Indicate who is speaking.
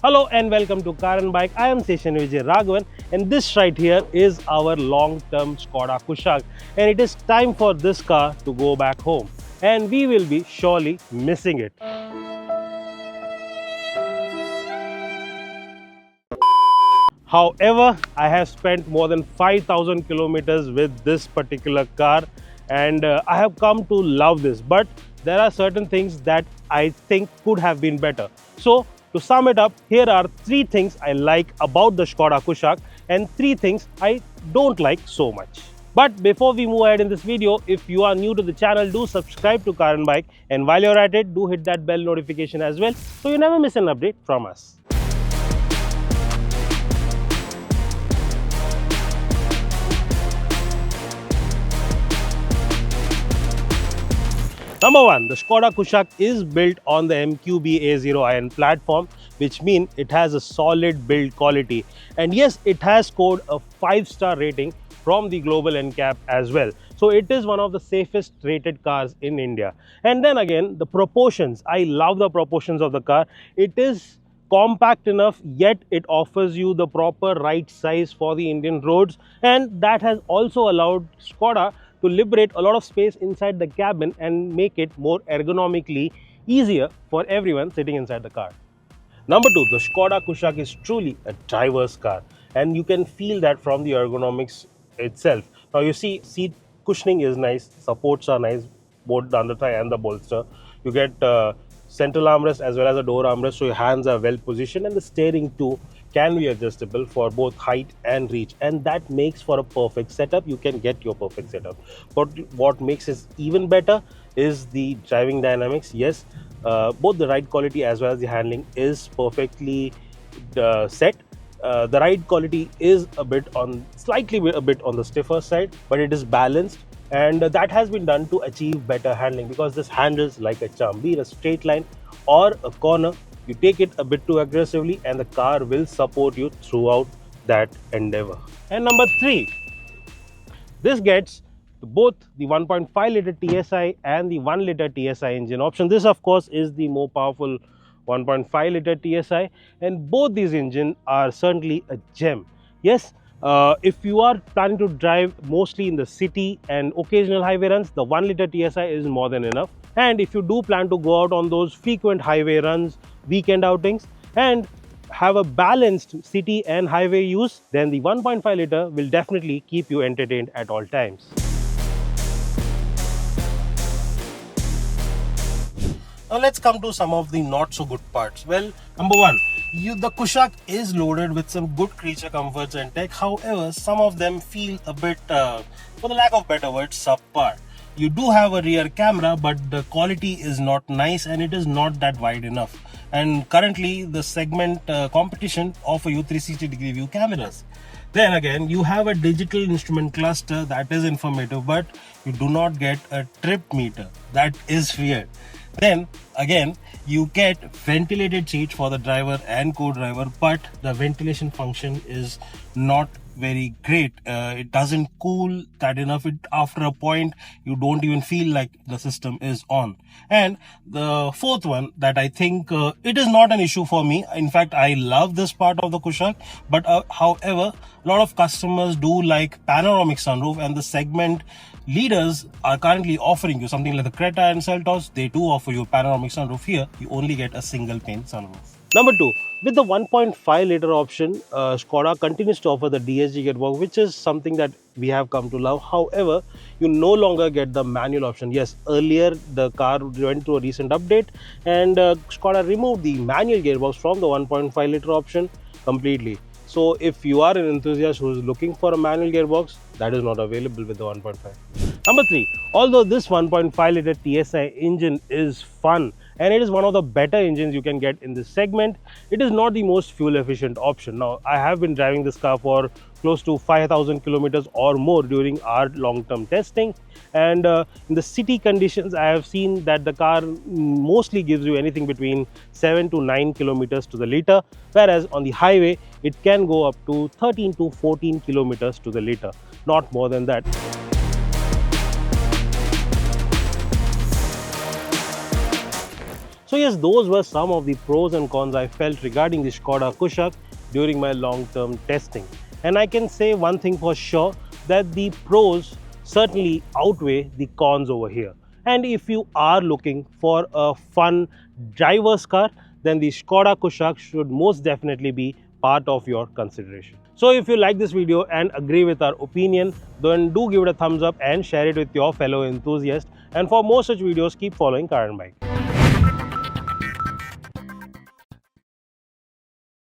Speaker 1: Hello and welcome to Car and Bike. I am Seshan Vijay Raghavan and this right here is our long-term Skoda Kushaq, and it is time for this car to go back home and we will be surely missing it. However, I have spent more than 5,000 kilometers with this particular car and I have come to love this. But there are certain things that I think could have been better. So, to sum it up, here are 3 things I like about the Skoda Kushaq and 3 things I don't like so much. But before we move ahead in this video, if you are new to the channel, do subscribe to Car and Bike, and while you're at it, do hit that bell notification as well so you never miss an update from us. Number 1, the Skoda Kushaq is built on the MQB A0iron platform, which means it has a solid build quality. And yes, it has scored a 5-star rating from the Global NCAP as well. So it is one of the safest rated cars in India. And then again, the proportions. I love the proportions of the car. It is compact enough, yet it offers you the proper right size for the Indian roads. And that has also allowed Skoda to liberate a lot of space inside the cabin and make it more ergonomically easier for everyone sitting inside the car. Number 2, the Skoda Kushaq is truly a driver's car, and you can feel that from the ergonomics itself. Now you see, seat cushioning is nice, supports are nice, both the under thigh and the bolster. You get central armrest as well as a door armrest, so your hands are well positioned, and the steering too can be adjustable for both height and reach, and that makes for a perfect setup. You can get your perfect setup. But what makes it even better is the driving dynamics. Yes, both the ride quality as well as the handling is perfectly set. The ride quality is slightly a bit on the stiffer side, but it is balanced, and that has been done to achieve better handling because this handles like a charm. Be it a straight line or a corner, you take it a bit too aggressively and the car will support you throughout that endeavor. And number 3, this gets both the 1.5 liter TSI and the 1 liter TSI engine option. This of course is the more powerful 1.5 liter TSI, and both these engines are certainly a gem. Yes, if you are planning to drive mostly in the city and occasional highway runs, the 1 liter TSI is more than enough. And if you do plan to go out on those frequent highway runs, weekend outings, and have a balanced city and highway use, then the 1.5 liter will definitely keep you entertained at all times. Now let's come to some of the not so good parts. Well, number 1, the Kushaq is loaded with some good creature comforts and tech. However, some of them feel a bit, for the lack of better words, subpar. You do have a rear camera, but the quality is not nice and it is not that wide enough. And currently, the segment competition offer you 360-degree view cameras. Then again, you have a digital instrument cluster that is informative, but you do not get a trip meter. That is weird. Then again, you get ventilated seats for the driver and co-driver, but the ventilation function is not very great. It doesn't cool that enough. After a point, you don't even feel like the system is on. And the 4th one that I think it is not an issue for me. In fact, I love this part of the Kushaq, but however, a lot of customers do like panoramic sunroof, and the segment leaders are currently offering you something like the Creta and Seltos. They do offer you panoramic sunroof. Here, you only get a single pane sunroof. Number 2, with the 1.5 liter option, Skoda continues to offer the DSG gearbox, which is something that we have come to love. However, you no longer get the manual option. Yes, earlier the car went through a recent update and Skoda removed the manual gearbox from the 1.5 liter option completely. So if you are an enthusiast who is looking for a manual gearbox, that is not available with the 1.5. Number 3, although this 1.5 liter TSI engine is fun and it is one of the better engines you can get in this segment, it is not the most fuel efficient option. Now, I have been driving this car for close to 5,000 kilometers or more during our long-term testing, and in the city conditions, I have seen that the car mostly gives you anything between 7 to 9 kilometers to the liter, whereas on the highway, it can go up to 13 to 14 kilometers to the liter, not more than that. So yes, those were some of the pros and cons I felt regarding the Skoda Kushaq during my long-term testing. And I can say one thing for sure, that the pros certainly outweigh the cons over here. And if you are looking for a fun driver's car, then the Skoda Kushaq should most definitely be part of your consideration. So if you like this video and agree with our opinion, then do give it a thumbs up and share it with your fellow enthusiasts. And for more such videos, keep following Car and Bike.